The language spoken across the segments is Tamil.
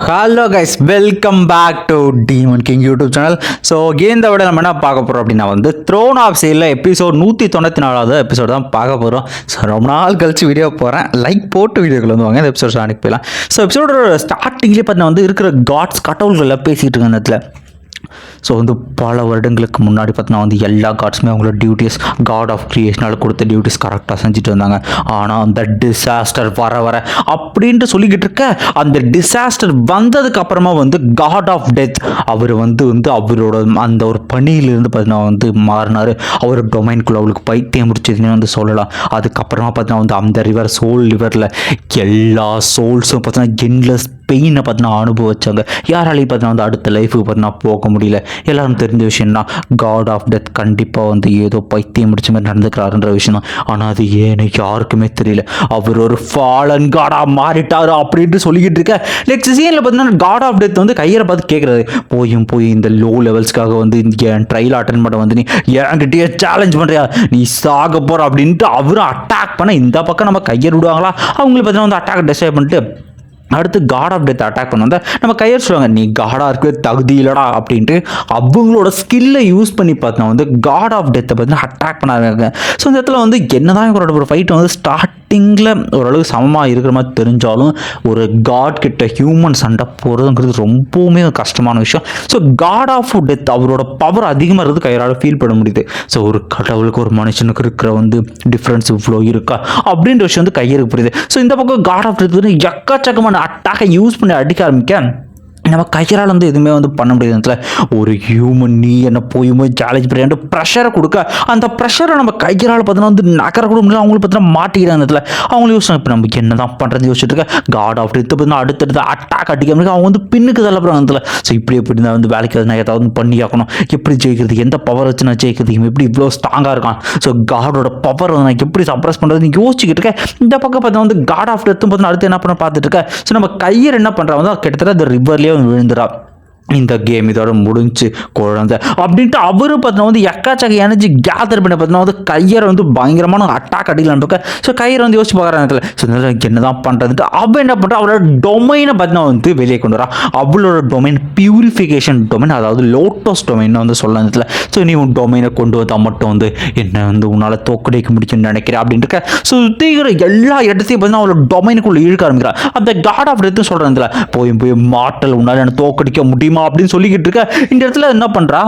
Hello guys, welcome back to demon king YouTube channel. So இந்த விட நம்ம என்ன பார்க்க போகிறோம் அப்படின்னா த்ரோன் ஆஃப் சேலில் எபிசோட் 194வது எபிசோட் தான் பார்க்க போகிறோம். ஸோ ரொம்ப நாள் கழிச்சு வீடியோ போகிறேன். லைக் போட்டு வீடியோக்கள் வாங்க, இந்த எபிசோட் அனுப்பி போயிடலாம். ஸோ எபிசோட ஸ்டார்டிங்லேயே பார்த்தீங்கன்னா இருக்கிற காட்ஸ் கடவுள்களில் பேசிகிட்டு இருக்க நேரத்தில் ஸோ பல வருடங்களுக்கு முன்னாடி பார்த்தீங்கன்னா எல்லா காட்ஸுமே அவங்களோட டியூட்டிஸ் காட் ஆஃப் கிரியேஷனால் கொடுத்த டியூட்டிஸ் கரெக்டாக செஞ்சுட்டு வந்தாங்க. ஆனால் அந்த டிசாஸ்டர் வர அப்படின்ட்டு சொல்லிக்கிட்டு இருக்க, அந்த டிசாஸ்டர் வந்ததுக்கு அப்புறமா காட் ஆஃப் டெத் அவர் அவரோட அந்த ஒரு பணியிலிருந்து பார்த்தீங்கன்னா மாறினார். அவர் டொமைன்குள்ளே அவளுக்கு பைத்தியம் முடிச்சதுன்னு சொல்லலாம். அதுக்கப்புறமா பார்த்தீங்கன்னா அந்த ரிவர் சோல் ரிவரில் எல்லா சோல்ஸும் பார்த்தீங்கன்னா என்லெஸ் பெயினை பார்த்தீங்கன்னா அனுபவிச்சாங்க. யாராலையும் பார்த்தீங்கன்னா அடுத்த லைஃபுக்கு பார்த்தீங்கன்னா போக முடியல. எல்லாரும் தெரிஞ்ச விஷயம் தான், காட் ஆஃப் டெத் கண்டிப்பாக ஏதோ பைத்தியம் முடிச்ச மாதிரி நடந்துக்கிறாருன்ற விஷயம் தான். ஆனால் அது ஏன்னு யாருக்குமே தெரியல. அவர் ஒரு ஃபாலன் காடாக மாறிட்டாரு அப்படின்ட்டு சொல்லிக்கிட்டு இருக்க. நெக்ஸ்ட் சீனில் பார்த்தீங்கன்னா காட் ஆஃப் டெத் கையரை பார்த்து கேட்குறாரு, போய் இந்த லோ லெவல்ஸ்க்காக என் ட்ரையல் அட்டன் பண்ண நீ என்கிட்டயே சேலஞ்ச் பண்ணுறியா, நீ சாக போகிற அப்படின்ட்டு அவரும் அட்டாக் பண்ண இந்த பக்கம் நம்ம கையர் விடுவாங்களா, அவங்களுக்கு பார்த்தீங்கன்னா அட்டாக் டிசைட் பண்ணிட்டு அடுத்து காட் ஆஃப் டெத் அட்டாக் பண்ண நம்ம கையர் சொல்லுவாங்க, நீ காடாக இருக்கவே தகுதி இல்லடா அப்படின்ட்டு அவங்களோட ஸ்கில்லை யூஸ் பண்ணி பார்த்தோன்னா காட் ஆஃப் டெத்தை பார்த்தீங்கன்னா அட்டாக் பண்ணாங்க. ஸோ இந்த இடத்துல என்னதான் இவரோட ஒரு ஃபைட் ஸ்டார்டிங்கில் ஓரளவு சமமாக இருக்கிற மாதிரி தெரிஞ்சாலும் ஒரு காட் கிட்ட ஹியூமன் சண்டை போகிறதுங்கிறது ரொம்பவுமே கஷ்டமான விஷயம். ஸோ காட் ஆஃப் டெத் அவரோட பவர் அதிகமாக இருக்குது, கையால் ஃபீல் பண்ண முடியுது. ஸோ ஒரு கடவுளுக்கு ஒரு மனுஷனுக்கு இருக்கிற டிஃப்ரென்ஸ் இவ்வளோ இருக்கா அப்படின்ற விஷயம் கையருக்கு புரியுது. ஸோ இந்த பக்கம் காட் ஆஃப் டெத் எக்கச்சக்கமான அட்டாக்கை யூஸ் பண்ணி அடிக்க ஆரம்பிக்க நம்ம கையரால் எதுவுமே பண்ண முடியாது. ஒரு ஹியூமன் நீ என்ன போய் சேலஞ்ச் பண்ணிட்டு ப்ரெஷரை கொடுக்க, அந்த ப்ரெஷரை நம்ம கையரால் பார்த்தீங்கன்னா நகர கூட முடியல. அவங்களுக்கு பார்த்தீங்கன்னா மாட்டிக்கிறாங்க. இடத்துல அவங்களும் யோசிச்சு இப்போ நம்ம என்ன தான் பண்ணுறது யோசிச்சுட்டு இருக்க. காட் ஆஃப் டெத் பார்த்தீங்கன்னா அடுத்தடுத்து அட்டாக் அடிக்க முடியும். அவங்க பின்னுக்கு தள்ளப்படுறாங்க. இடத்துல ஸோ இப்படி எப்படி இருந்தால் வேலைக்கு நான் ஏதாவது பண்ணி ஆகணும், எப்படி ஜெயிக்கிறது, எந்த பவர் வச்சு நான் ஜெயிக்கிறது, எப்படி இவ்வளோ ஸ்ட்ராங்காக இருக்கான், ஸோ காடோட பவர் நான் எப்படி சப்ரஸ் பண்ணுறது யோசிச்சுக்கிட்டு இருக்கேன். இந்த பக்கம் பார்த்தா காட் ஆஃப் டெத்தும் பார்த்தீங்கன்னா அடுத்து என்ன பண்ண பார்த்துட்டு இருக்கேன். ஸோ நம்ம கையர் என்ன பண்ணுறாங்க, கிட்டத்தட்ட அந்த ரிவர்லேயே விழுந்துறா. இந்த கேம் இதோட முடிஞ்சு குழந்தை அப்படின்ட்டு அவரு பார்த்தீங்கன்னா எக்காச்சக்க எனர்ஜி கேதர் பண்ணி பார்த்தீங்கன்னா கையரை பயங்கரமான அட்டாக் அடிக்கலான்னு இருக்க. ஸோ கையரை யோசிச்சு பார்க்குறாங்க. ஸோ என்னதான் பண்ணுறதுட்டு அவள் என்ன பண்ணுறா, அவளோட டொமைனை பார்த்தீங்கன்னா வெளியே கொண்டு வரா. அவளோட டொமைன் பியூரிஃபிகேஷன் டொமைன், அதாவது லோட்டஸ் டொமைன் சொல்லலாம். இதில் ஸோ நீ உன் டொமைனை கொண்டு வந்தால் மட்டும் என்ன உன்னால் தோக்கடிக்க முடியும்னு நினைக்கிறேன் அப்படின்ட்டு இருக்க. ஸோ சுற்றிக்கிற எல்லா இடத்தையும் பார்த்தீங்கன்னா அவளோட டொமைனுக்குள்ளே இழுக்க ஆரம்பிக்கிறா. அந்த காட் ஆஃப் டெத் சொல்கிறேன், இதில் போய் மாட்டல் உன்னால் என்ன தோக்கடிக்க முடியுமா அப்படின்னு சொல்லிக்கிட்டு இருக்க. இந்த இடத்துல என்ன பண்றா,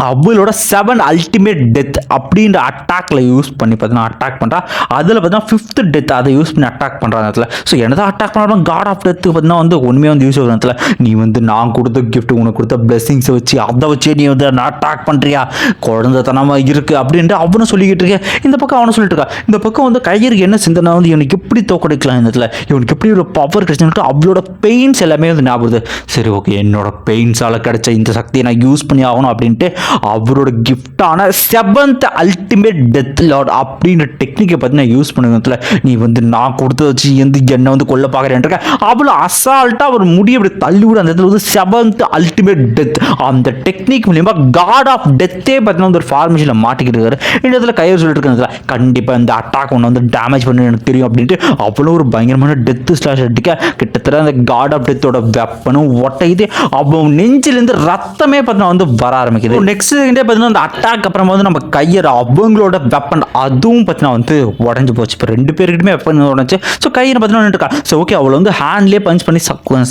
அவளோட 7 அல்டிமேட் டெத் அப்படின்ற அட்டாக்ல யூஸ் பண்ணி பார்த்தீங்கன்னா அட்டாக் பண்ணுறா. அதில் பார்த்தீங்கன்னா 5th டெத் அதை யூஸ் பண்ணி அட்டாக் பண்ணுறாங்க. இடத்துல ஸோ என்னதான் அட்டாக் பண்ணாலும் காட் ஆஃப் டெத்துக்கு பார்த்தீங்கன்னா ஒன்றுமே யூஸ் ஆகுற இடத்துல நீ நான் கொடுத்த கிஃப்ட், உனக்கு கொடுத்த பிளெஸிங்ஸை வச்சு அதை வச்சு நீ அட்டாக் பண்ணுறியா, குழந்தைத்தனமாக இருக்குது அப்படின்ட்டு அவனும் சொல்லிக்கிட்டு இருக்கேன். இந்த பக்கம் அவனை சொல்லிட்டு இருக்கா. இந்த பக்கம் கையருக்கு என்ன சிந்தனை, இவனுக்கு எப்படி தோக்கடிக்கலாம், இந்த இடத்துல இவனுக்கு எப்படி ஒரு பவர் கிடைச்சுன்னு அவளோட பெயின்ஸ் எல்லாமே ஞாபகம். சரி ஓகே, என்னோட பெயின்ஸால் கிடைச்ச இந்த சக்தியை நான் யூஸ் பண்ணி ஆகணும் அப்படின்ட்டு அவரோட கிஃப்டான 7th அல்டிமேட் டெத் லார்ட் அப்படின்ற டெக்னிக்கை பார்த்தீங்கன்னா யூஸ் பண்ணுறதுல நீ நான் கொடுத்து வச்சு என்னை கொல்ல பார்க்குறேன். அவ்வளோ அசால்ட்டாக அவர் முடிய அப்படி தள்ளி விட அந்த இடத்துல 7th அல்டிமேட் டெத் அந்த டெக்னிக் மூலியமாக காட் ஆஃப் டெத்தே பார்த்தீங்கன்னா ஒரு ஃபார்மேஷனில் மாட்டிக்கிட்டு இருக்காரு. இந்த இடத்துல கையை சொல்லிட்டு இருக்கிறதுல கண்டிப்பாக இந்த அட்டாக் ஒன்று டேமேஜ் பண்ணு எனக்கு தெரியும் அப்படின்ட்டு அவ்வளோ ஒரு பயங்கரமான டெத்து ஸ்லாஷ் அடிக்க கிட்டத்தட்ட அந்த காட் ஆஃப் டெத்தோட வெப்பனும் ஒட்டையுது. அவன் நெஞ்சிலேருந்து ரத்தமே பார்த்தீங்கன்னா வர ஆரம்பிக்குது. நெக்ஸ்ட் செகண்டே பார்த்தீங்கன்னா அந்த அட்டாக் அப்புறமா நம்ம கையர் அவங்களோட வெப்பன் அதுவும் பார்த்தீங்கன்னா உடஞ்சி போச்சு. இப்போ 2 பேருக்கிட்டுமே வெப்பன் உடஞ்சி. ஸோ கையரை பார்த்தீங்கன்னா இருக்கா. ஸோ ஓகே, அவளை ஹேண்ட்லேயே பஞ்ச் பண்ணி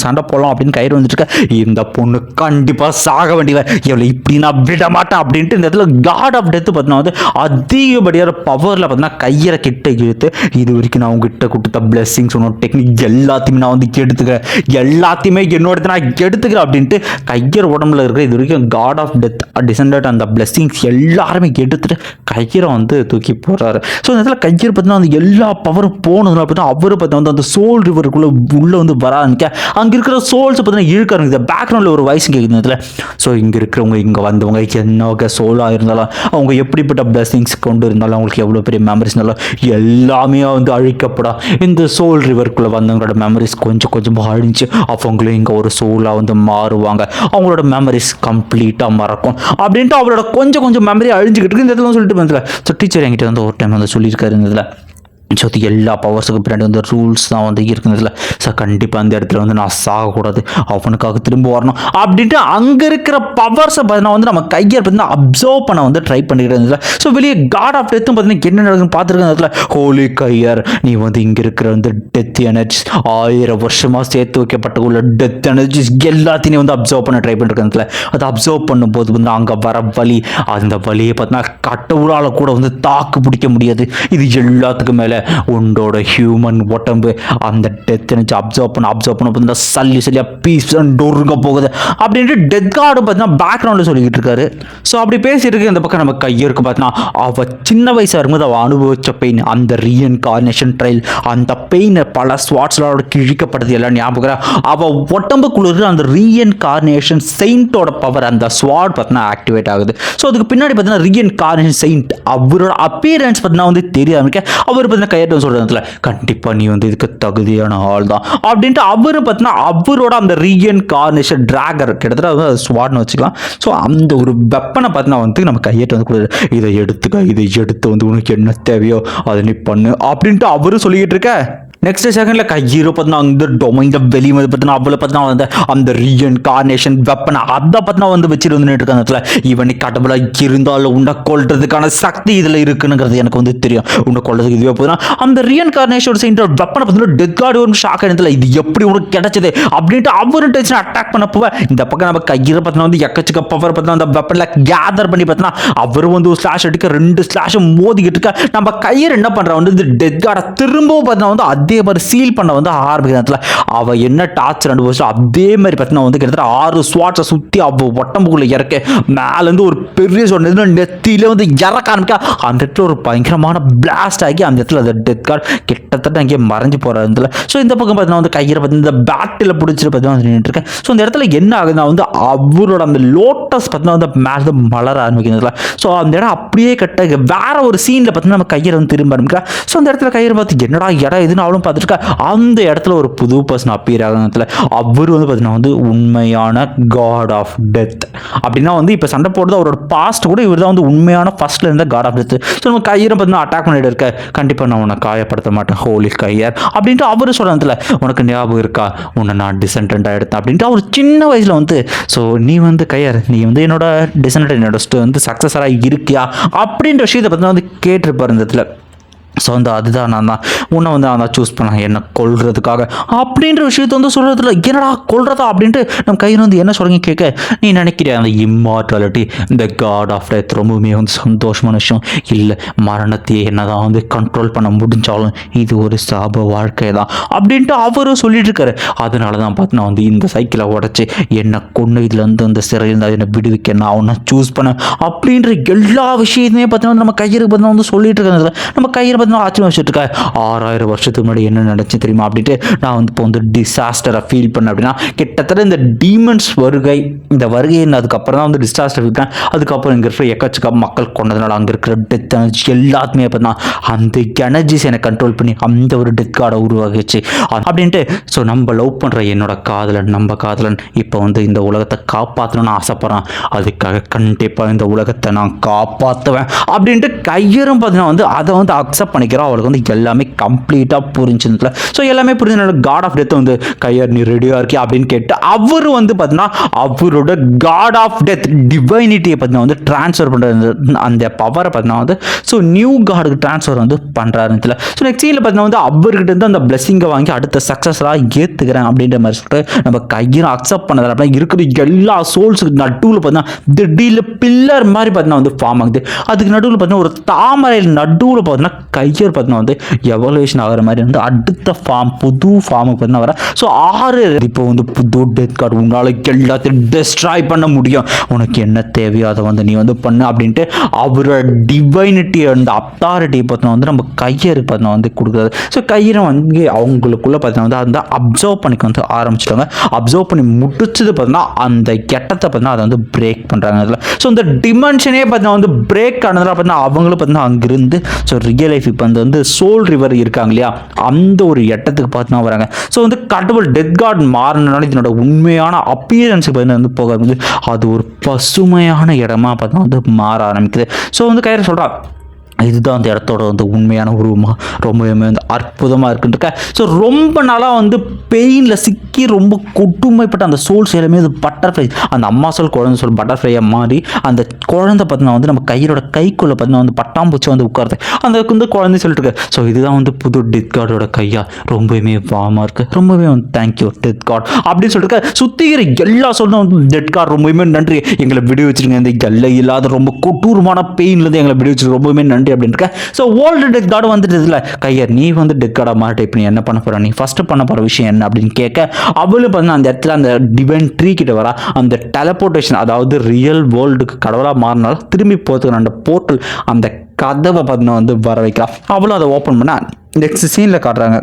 சண்டை போடலாம் அப்படின்னு கயிறு வந்துட்டு, இந்த பொண்ணு கண்டிப்பாக சாக வேண்டியவ, இவளை இப்படி நான் விட மாட்டேன் அப்படின்ட்டு இந்த இடத்துல காட் ஆஃப் டெத்து பார்த்தீங்கன்னா அதிகப்படியான பவரில் பார்த்தீங்கன்னா கையரை கிட்ட இழுத்து இது வரைக்கும் நான் உங்ககிட்ட கொடுத்த பிளெஸிங்ஸ் உன்னோட டெக்னிக் எல்லாத்தையுமே நான் எடுத்துக்கிறேன், எல்லாத்தையுமே என்னோட நான் எடுத்துக்கிறேன் அப்படின்ட்டு கையர் உடம்புல இருக்கிற இது வரைக்கும் காட் ஆஃப் டெத் டிசெண்டட் அந்த பிளெஸிங்ஸ் எல்லாருமே எடுத்துட்டு கையரை தூக்கி போடுறாரு. ஸோ இந்த இடத்துல கையர் பார்த்தீங்கன்னா எல்லா பவரும் போனதுனால பார்த்தீங்கன்னா அவர் பார்த்தீங்கன்னா அந்த சோல் ரிவருக்குள்ளே உள்ளே வர ஆரம்பிக்க அங்கே இருக்கிற சோல்ஸ் பார்த்தீங்கன்னா இழுக்க ஆரம்பிக்குது. பேக்ரவுண்டில் ஒரு வாய்ஸ் கேட்குது இதில். ஸோ இங்கே இருக்கிறவங்க இங்கே வந்தவங்க என்ன வகை சோலாக இருந்தாலும் அவங்க எப்படிப்பட்ட பிளெஸிங்ஸ் கொண்டு இருந்தாலும் அவங்களுக்கு எவ்வளோ பெரிய மெமரிஸ் இருந்தாலும் எல்லாமே அழிக்கப்படா. இந்த சோல் ரிவருக்குள்ளே வந்தவங்களோட மெமரிஸ் கொஞ்சம் கொஞ்சமாக அழிஞ்சு அவங்களும் இங்கே ஒரு சோலாக மாறுவாங்க, அவங்களோட மெமரிஸ் கம்ப்ளீட்டாக மறக்கும் அப்படின்ட்டு அவரோட கொஞ்சம் மெமரி அழிஞ்சுக்கிட்டு இருக்கு. இந்த இடத்துல சொல்லிட்டு வந்தல. ஸோ டீச்சர் என்கிட்ட ஒரு டைம் சொல்லியிருக்காரு. இந்த இதில் ஸோ அது எல்லா பவர்ஸுக்கு பின்னாடி வந்து ரூல்ஸ் தான் வந்து இருக்குதுல. ஸோ கண்டிப்பாக அந்த இடத்துல வந்து நான் சாகக்கூடாது, அவனுக்காக திரும்ப வரணும் அப்படின்ட்டு அங்கே இருக்கிற பவர்ஸை பார்த்தீங்கன்னா வந்து நம்ம கையை பார்த்தீங்கன்னா அப்சர்வ் பண்ண வந்து ட்ரை பண்ணிக்கிட்டு இருந்ததுல. ஸோ வெளியே காட் ஆஃப் டெத்தும் பார்த்தீங்கன்னா என்ன நடக்குதுன்னு பார்த்துருக்கேன் இடத்துல. ஹோலி கையர், நீ வந்து இங்கே இருக்கிற வந்து டெத் எனர்ஜிஸ் 1000 வருஷமாக சேர்த்து வைக்கப்பட்ட உள்ள டெத் எனர்ஜிஸ் எல்லாத்தையும் வந்து அப்சர்வ் பண்ண ட்ரை பண்ணிருக்கேன். அதை அப்சர்வ் பண்ணும்போது வந்து அங்கே வர வலி, அந்த வலியை பார்த்தீங்கன்னா கடவுளால் கூட வந்து தாக்கு பிடிக்க முடியாது. இது எல்லாத்துக்கும் மேலே உன்னோட ஹியூமன் உடம்பு அந்த டெத் எனர்ஜி அப்சர்வ் பண்ண சல்லி சல்லியா பீஸ் டொருங்க போகுது அப்படின்ட்டு டெத் கார்டு பார்த்தீங்கன்னா பேக்ரவுண்டில் சொல்லிக்கிட்டு இருக்காரு. ஸோ அப்படி பேசிட்டு இந்த பக்கம் நம்ம கையிருக்கு பார்த்தீங்கன்னா அவள் சின்ன வயசாக இருக்கும்போது அவள் அனுபவிச்ச பெயின், அந்த ரீஇன்கார்னேஷன் ட்ரையல், அந்த பெயினை பல ஸ்வாட்ஸ்களோட கிழிக்கப்பட்டது எல்லாம் ஞாபகம். அவள் உடம்புக்குள்ள அந்த ரீஇன்கார்னேஷன் செயின்ட்டோட பவர், அந்த ஸ்வாட் பார்த்தீங்கன்னா ஆக்டிவேட் ஆகுது. ஸோ அதுக்கு பின்னாடி பார்த்தீங்கன்னா ரீஇன்கார்னேஷன் செயின்ட் அவரோட அப்பியரன்ஸ் பார்த்தீங்கன்னா வந்து தெரிய ஆரம்பிக்க அவர் பார்த்தீங்கன்னா கையெழுத்து சொல்கிறதுல கண்டிப்பாக நீ வந்து இதுக்கு தகுதியான ஆள் தான் அப்படின்ட்டு அவரு பார்த்தீங்கன்னா அவரோட அந்த ரீஇன்கார்னேஷன் டிராகர் கிட்டத்தட்ட ஸ்வாட்னு வச்சுக்கலாம். ஸோ அந்த ஒரு வெப்பனை பார்த்தீங்கன்னா வந்து நம்ம கையெழுத்து வந்து கொடுக்குறது, இதை எடுத்து வந்து உனக்கு என்ன தேவையோ அதை நீ பண்ணு அப்படின்ட்டு அவரும் சொல்லிக்கிட்டு இருக்க. நெக்ஸ்ட் செகண்டில் ஹீரோ பார்த்தீங்கன்னா அந்த டொமைன் வெளியே வந்து பார்த்தீங்கன்னா அவளை பார்த்தீங்கன்னா வந்து அந்த ரீஇன்கார்னேஷன் வெப்பனை அதை பார்த்தீங்கன்னா வந்து வச்சுட்டு வந்து நின்றுட்டு இருக்காங்க. இவனை கடவுளாக இருந்தாலும் உன்னை கொல்றதுக்கான சக்தி இதில் இருக்குங்கிறது எனக்கு வந்து தெரியும், உன்னை கொல்றதுக்கு இதுவே போதுனா அந்த ரீஇன்கார்னேஷன் செயின்ட் வெப்பனை பார்த்தீங்கன்னா டெத் கார்டு ஒரு ஷாக் ஆனதில்ல, இது எப்படி உனக்கு கிடைச்சது அப்படின்ட்டு அவரு டென்ஷன் அட்டாக் பண்ண போவேன். இந்த பக்கம் நம்ம கையில் பார்த்தீங்கன்னா வந்து எக்கச்சக்க பவர் பார்த்தீங்கன்னா அந்த வெப்பனில் கேதர் பண்ணி பார்த்தீங்கன்னா அவரும் வந்து ஒரு ஸ்லாஷ் அடிக்க 2 ஸ்லாஷும் மோதிக்கிட்டு இருக்க. நம்ம கையில் என்ன பண்ணுறா வந்து இந்த டெத் கார்டை திரும்பவும் பார்த்தீங்கன்னா வந்து அதே மாதிரி சீல் பண்ண வந்து ஆரம்பிக்கிறதுல அவ என்ன டார்ச்சர் அனுபவிச்சோ அதே மாதிரி பார்த்தீங்கன்னா வந்து கிட்டத்தட்ட 6 ஸ்வாட்ஸை சுற்றி அவ உடம்புக்குள்ள இறக்க மேலேருந்து ஒரு பெரிய சொன்ன நெத்தியில வந்து இறக்க ஆரம்பிக்க அந்த இடத்துல ஒரு பயங்கரமான பிளாஸ்ட் ஆகி அந்த இடத்துல அந்த டெத் கார்டு கிட்டத்தட்ட அங்கேயே மறைஞ்சு போகிற இடத்துல. ஸோ இந்த பக்கம் பார்த்தீங்கன்னா வந்து கையில் பார்த்து இந்த பேட்டில் பிடிச்சிட்டு பார்த்தீங்கன்னா வந்து நின்றுட்டு இருக்கேன். ஸோ இந்த இடத்துல என்ன ஆகுதுன்னா வந்து அவரோட அந்த லோட்டஸ் பார்த்தீங்கன்னா வந்து மேலே மலர ஆரம்பிக்கிறதுல. ஸோ அந்த இடம் அப்படியே கட்ட வேற ஒரு சீனில் பார்த்தீங்கன்னா நம்ம கையில் வந்து திரும்ப ஆரம்பிக்கிறேன். ஸோ அந்த இடத்துல கையில் பார்த்து என்னடா இடம் எதுன்னு அவளும் பார்த்துருக்கா. அந்த இடத்துல ஒரு புது பர்சன் அப்பியர் ஆகிறதுல அவர் வந்து பார்த்தீங்கன்னா வந்து உண்மையான காட் ஆஃப் டெத் அப்படின்னா வந்து இப்போ சண்டை போடுறது அவரோட பாஸ்ட் கூட இவர் தான் வந்து உண்மையான ஃபர்ஸ்ட்ல இருந்த காட் ஆஃப் டெத். ஸோ நம்ம கையில் பார்த்தீங்கன்னா அட்டாக் பண்ணிட்டு இருக்க, கண்டிப்பாக நான் உன்னை காயப்படுத்த மாட்டேன் ஹோலி கையர் அப்படின்ட்டு அவர் சொல்கிறதுல உனக்கு ஞாபகம் இருக்கா உன்னை நான் டிசெண்டண்டாக எடுத்தேன் அப்படின்ட்டு அவர் சின்ன வயசில் வந்து. ஸோ நீ வந்து கையர் நீ வந்து என்னோட டிசெண்டன்ட் என்னோட வந்து சக்ஸஸராக இருக்கியா அப்படின்ற விஷயத்தை பார்த்தீங்கன்னா வந்து கேட்டிருப்பார் இந்த இடத்துல. ஸோ வந்து அதுதான் நான் தான் உன்னை வந்து நான் தான் சூஸ் பண்ணேன் என்னை கொல்றதுக்காக அப்படின்ற விஷயத்த வந்து சொல்கிறதுல என்னடா கொல்றதா அப்படின்ட்டு நம்ம கையில் வந்து என்ன சொல்கிறீங்க கேட்க, நீ நினைக்கிற அந்த இம்மார்டாலிட்டி இந்த காட் ஆஃப் டெத் ரொம்பவுமே வந்து சந்தோஷமான விஷயம் இல்லை, மரணத்தையே என்ன தான் வந்து கண்ட்ரோல் பண்ண முடிஞ்சாலும் இது ஒரு சாப வாழ்க்கை தான் அப்படின்ட்டு அவரும் சொல்லிட்டு இருக்காரு. அதனால தான் பார்த்து நான் வந்து இந்த சைக்கிளை உடச்சி என்னை கொண்டு இதில் வந்து அந்த சிறையில் என்னை விடுவிக்க நான் அவனை சூஸ் பண்ணேன் அப்படின்ற எல்லா விஷயத்தையுமே பார்த்தீங்கன்னா நம்ம கையில் பார்த்தீங்கன்னா வந்து சொல்லிட்டு இருக்கிறதுல நம்ம கையில் ஆச்சரியம் வச்சுட்டு இருக்கேன். 6000 வருஷத்துக்கு முன்னாடி என்ன நடந்துச்சு தெரியுமா அப்படின்ட்டு நான் வந்து இப்போ வந்து டிசாஸ்டரை ஃபீல் பண்ணேன் அப்படின்னா கிட்டத்தட்ட இந்த டீமன்ஸ் வருகை இந்த வருகையை அதுக்கப்புறம் தான் வந்து டிசாஸ்டர் ஃபீல் பண்ணேன். அதுக்கப்புறம் இங்கே இருக்கிற எக்கச்சக்க மக்கள் கொண்டதுனால அங்கே இருக்கிற டெத் எனர்ஜி எல்லாத்துமே பார்த்தா அந்த எனர்ஜிஸ் என்னை கண்ட்ரோல் பண்ணி அந்த ஒரு டெத் கார்டை உருவாகிச்சு அப்படின்ட்டு. ஸோ நம்ம லவ் பண்ணுற என்னோட காதலன் நம்ம காதலன் இப்போ வந்து இந்த உலகத்தை காப்பாற்றணும்னு ஆசைப்படுறான், அதுக்காக கண்டிப்பாக இந்த உலகத்தை நான் காப்பாற்றுவேன் அப்படின்ட்டு கையரும் பார்த்தீங்கன்னா வந்து அதை வந்து அக்செப்ட் பண்ணிக்கிறோம். அவளுக்கு வந்து எல்லாமே கம்ப்ளீட்டாக புரிஞ்சுதுல. ஸோ எல்லாமே புரிஞ்சு காட் ஆஃப் டெத் வந்து கையர் நீ ரெடியாக இருக்கியா அப்படின்னு கேட்டு அவர் வந்து பார்த்தீங்கன்னா அவரோட காட் ஆஃப் டெத் டிவைனிட்டியை பார்த்தீங்கன்னா வந்து ட்ரான்ஸ்ஃபர் பண்ணுறது அந்த பவரை பார்த்தீங்கன்னா வந்து ஸோ நியூ காடுக்கு ட்ரான்ஸ்ஃபர் வந்து பண்ணுறாருல. ஸோ நெக்ஸ்ட் சீனில் பார்த்தீங்கன்னா வந்து அவர்கிட்ட இருந்து அந்த பிளெஸிங்கை வாங்கி அடுத்த சக்ஸஸ்லாம் ஏற்றுக்கிறேன் அப்படின்ற மாதிரி சொல்லிட்டு நம்ம கையில் அக்செப்ட் பண்ணதில் அப்படின்னா இருக்கிற எல்லா சோல்ஸுக்கு நடுவில் பார்த்தீங்கன்னா திடீர்னு பில்லர் மாதிரி பார்த்தீங்கன்னா வந்து ஃபார்ம் ஆகுது. அதுக்கு நடுவில் பார்த்தீங்கன்னா ஒரு தாமரையில் நடுவில் பார்த்தீங்கன்னா கையர் பார்த்தீங்கன்னா வந்து எவல்யூஷன் ஆகிற மாதிரி வந்து அடுத்த ஃபார்ம் புது ஃபார்முக்கு பார்த்தீங்கன்னா வர. ஸோ 6 இப்போ வந்து புது டெத் கார்டு உன்னால் எல்லாத்தையும் டெஸ்ட்ராய் பண்ண முடியும், உனக்கு என்ன தேவையோ அதை வந்து நீ வந்து பண்ணு அப்படின்ட்டு அவரோட டிவைனிட்டி அந்த அத்தாரிட்டி பார்த்தீங்கன்னா வந்து நம்ம கையருக்கு பார்த்தீங்கன்னா வந்து கொடுக்குறது. ஸோ கையரை வந்து அவங்களுக்குள்ளே பார்த்தீங்கன்னா வந்து அந்த அப்சர்வ் பண்ணிக்க வந்து ஆரம்பிச்சிட்டாங்க. அப்சர்வ் பண்ணி முடிச்சது பார்த்தீங்கன்னா அந்த கெட்டத்தை பார்த்தீங்கன்னா அதை வந்து பிரேக் பண்ணுறாங்க அதில். ஸோ இந்த டிமென்ஷனே பார்த்தீங்கன்னா வந்து பிரேக் ஆனதில் பார்த்தீங்கன்னா அவங்களும் பார்த்தீங்கன்னா அங்கிருந்து ஸோ ரியல் லைஃப் இப்போ வந்து சோல் ரிவர் இருக்காங்க இல்லையா அந்த ஒரு இடத்துக்கு பார்த்து தான் வராங்க. ஸோ வந்து கடவுள் டெத் கார்டு மாறினால இதனோட உண்மையான அப்பியரன்ஸுக்கு வந்து போக அது ஒரு பசுமையான இடமா பார்த்தா வந்து மாற ஆரம்பிக்குது. ஸோ வந்து கையில் சொல்கிறா இதுதான் அந்த இடத்தோட வந்து உண்மையான உருவமாக ரொம்பவே வந்து அற்புதமாக இருக்குன்ட்டு. ஸோ ரொம்ப நாளாக வந்து பெயினில் சிக்கி ரொம்ப கொடுமைப்பட்ட அந்த சோல்ஸ் எல்லாமே அது பட்டர்ஃப்ளை, அந்த அம்மா சொல் குழந்தை சொல் பட்டர்ஃப்ளையாக மாறி அந்த குழந்தை பார்த்தீங்கன்னா வந்து நம்ம கையோட கைக்குள்ளே பார்த்தீங்கன்னா வந்து பட்டாம்பூச்சி வந்து உட்காருது அந்த வந்து குழந்தை சொல்லிட்டு இருக்கு. ஸோ இதுதான் வந்து புது டெத் கார்டோட கையா, ரொம்பவே வாமாக இருக்குது, ரொம்பவே வந்து தேங்க்யூ டெத் கார்டு அப்படின்னு சொல்லிட்டு சுற்றிக்கிற எல்லா சொல்லும் வந்து டெத் கார்டு ரொம்பவே நன்றி, எங்களை விடுவி வச்சுருங்க, இந்த எல்லை இல்லாத ரொம்ப கொடூரமான பெயின்லேருந்து எங்களை விடுவி வச்சு ரொம்பவே நன்றி அப்படின்னு. ஸோ ஓல்டு டெத் கார்டு வந்துட்டு இதில் கையர் நீ வந்து டெத் கார்டாக மாறிட்டு இப்போ நீ என்ன பண்ண போகிற, நீ ஃபஸ்ட்டு பண்ண போகிற விஷயம் என்ன அப்படின்னு கேட்க அவளும் பார்த்தீங்கன்னா அந்த இடத்துல அந்த டிவைன் ட்ரீ கிட்ட வரா, அந்த டெலபோர்டேஷன் அதாவது ரியல் வேர்ல்டுக்கு கடவுளாக மாறினாலும் திரும்பி போகிறதுக்கு அந்த போர்ட்டல் அந்த கதவை பார்த்தீங்கன்னா வந்து வர வைக்கலாம். அவளும் அதை ஓப்பன் பண்ண நெக்ஸ்ட் சீனில் காட்டுறாங்க.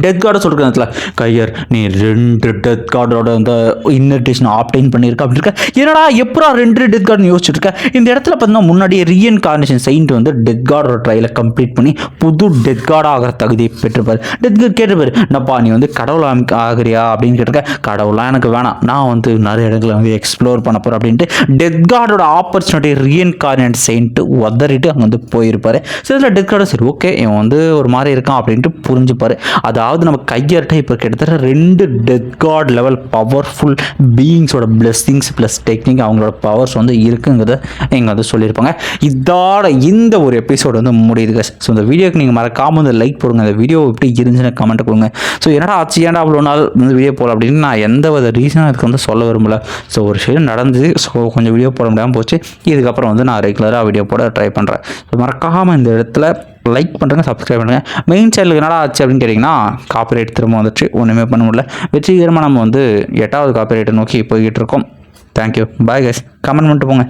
டெத் கார்டை சொல்கிற கையர் நீ 2 டெத் கார்டோட அந்த இன்விடேஷன் ஆப்டைன் பண்ணியிருக்க அப்படி இருக்க. என்னடா எப்படா 2 டெத் கார்டுன்னு யோசிச்சுருக்க. இந்த இடத்துல பார்த்தீங்கன்னா முன்னாடியே ரீஇன்கார்னேஷன் செயின்ட் வந்து டெத் கார்டோட ட்ரையலை கம்ப்ளீட் பண்ணி புது டெத் கார்டாக ஆகிற தகுதியை பெற்றுப்பார். டெத் கார்டு கேட்டுப்பார், என்னப்பா நீ வந்து கடவுள் ஆகிறியா அப்படின்னு கேட்டிருக்க. கடவுளாக எனக்கு வேணாம், நான் வந்து நிறைய இடங்களை வந்து எக்ஸ்ப்ளோர் பண்ண போகிறேன் அப்படின்ட்டு டெத் கார்டோட ஆப்பர்ச்சுனிட்டி ரீஇன்கார்னேட் செயின்ட்டு உதறிட்டு அங்கே வந்து போயிருப்பார். ஸோ இதில் டெத் கார்டு சரி ஓகே இவன் வந்து ஒரு மாதிரி இருக்கான் அப்படின்ட்டு புரிஞ்சுப்பார். அதாவது நம்ம கையர்கிட்ட இப்போ கிட்டத்தட்ட 2 டெத் கார்டு லெவல் பவர்ஃபுல் பீயிங்ஸோட பிளெஸ்ஸிங்ஸ் ப்ளஸ் டெக்னிக் அவங்களோட பவர்ஸ் வந்து இருக்குங்கிறத இங்கே வந்து சொல்லியிருப்பாங்க. இதோட இந்த ஒரு எபிசோடு வந்து முடியுதுங்க. ஸோ இந்த வீடியோக்கு நீங்கள் மறக்காமல் வந்து லைக் போடுங்க, இந்த வீடியோ எப்படி இருந்துச்சுன்னு கமெண்ட் கொடுங்க. ஸோ என்னடா ஆச்சு ஏன்டா அவ்வளோ நாள் வந்து வீடியோ போடல அப்படின்னு நான் எந்த வித ரீசனும் அதுக்கு வந்து சொல்ல விரும்பல. ஸோ ஒரு விஷயம் நடந்துச்சு, ஸோ கொஞ்சம் வீடியோ போட முடியாமல் போச்சு. இதுக்கப்புறம் வந்து நான் ரெகுலராக வீடியோ போட ட்ரை பண்ணுறேன். மறக்காமல் இந்த இடத்துல லைக் பண்ணுறேங்க, சப்ஸ்கிரைப் பண்ணுங்கள். மெயின் சேனலுக்கு என்னடா ஆச்சு அப்படின்னு கேட்டிங்கன்னா காப்பிரைட் திரும்ப வந்துச்சு, ஒன்றுமே பண்ண முடியல. வெற்றிகரமாக நம்ம வந்து 8வது காப்பிரைட்டை நோக்கி போய்கிட்டு இருக்கோம். Thank you, bye guys. கமெண்ட் பண்ணிட்டு போங்க.